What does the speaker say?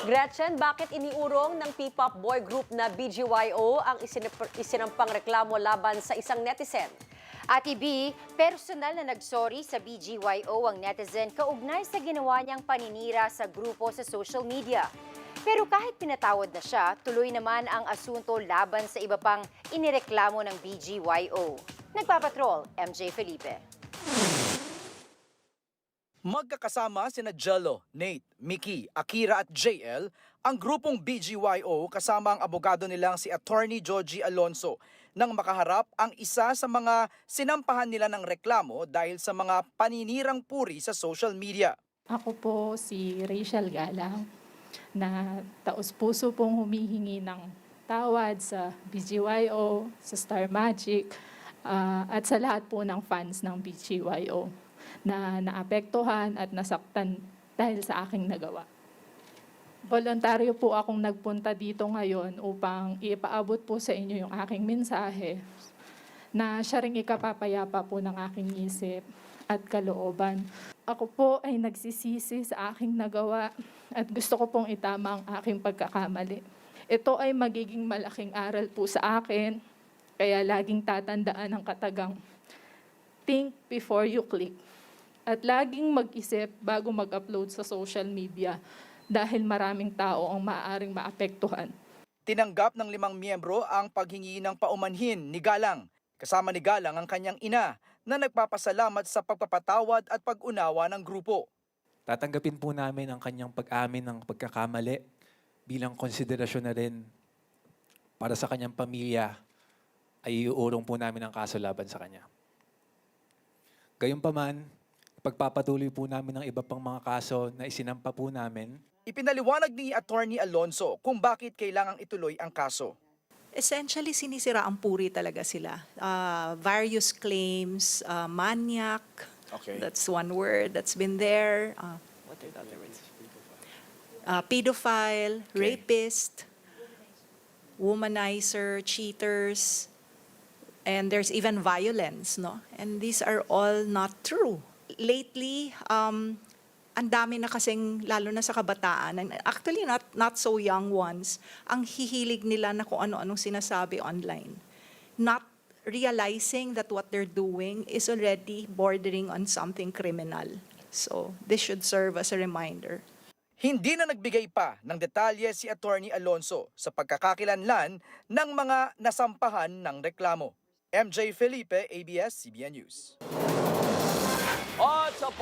Gretchen, bakit iniurong ng P-pop boy group na BGYO ang isinampang reklamo laban sa isang netizen? Ate B, personal na nagsorry sa BGYO ang netizen kaugnay sa ginawa niyang paninira sa grupo sa social media. Pero kahit pinatawad na siya, tuloy naman ang asunto laban sa iba pang inireklamo ng BGYO. Nagpapatrol, MJ Felipe. Magkakasama sina Jello, Nate, Mickey, Akira at JL, ang grupong BGYO kasama ang abogado nilang si Attorney Georgie Alonso nang makaharap ang isa sa mga sinampahan nila ng reklamo dahil sa mga paninirang puri sa social media. Ako po si Rachel Galang na taos-puso pong humihingi ng tawad sa BGYO, sa Star Magic, at sa lahat po ng fans ng BGYO na naapektuhan at nasaktan dahil sa aking nagawa. Voluntaryo po akong nagpunta dito ngayon upang ipaabot po sa inyo yung aking mensahe na siya ring ikapapayapa po ng aking isip at kalooban. Ako po ay nagsisisi sa aking nagawa at gusto ko pong itama ang aking pagkakamali. Ito ay magiging malaking aral po sa akin, kaya laging tatandaan ang katagang think before you click. At laging mag-isip bago mag-upload sa social media dahil maraming tao ang maaaring maapektuhan. Tinanggap ng 5 miyembro ang paghingi ng paumanhin ni Galang. Kasama ni Galang ang kanyang ina na nagpapasalamat sa pagpapatawad at pag-unawa ng grupo. Tatanggapin po namin ang kanyang pag-amin ng pagkakamali bilang konsiderasyon na rin para sa kanyang pamilya ay iuurong po namin ang kaso laban sa kanya. Gayunpaman, pagpapatuloy po namin ng iba pang mga kaso na isinampa po namin. Ipinaliwanag ni Attorney Alonso kung bakit kailangang ituloy ang kaso. Essentially, sinisira ang puri talaga sila. Various claims, maniac, that's one word that's been there. What are the other words? Pedophile, rapist, womanizer, cheaters, and there's even violence, no? And these are all not true. Lately, ang dami na kasing, lalo na sa kabataan, and actually not so young ones, ang hihilig nila na kung ano-anong sinasabi online. Not realizing that what they're doing is already bordering on something criminal. So this should serve as a reminder. Hindi na nagbigay pa ng detalye si Attorney Alonso sa pagkakakilanlan ng mga nasampahan ng reklamo. MJ Felipe, ABS-CBN News. At sa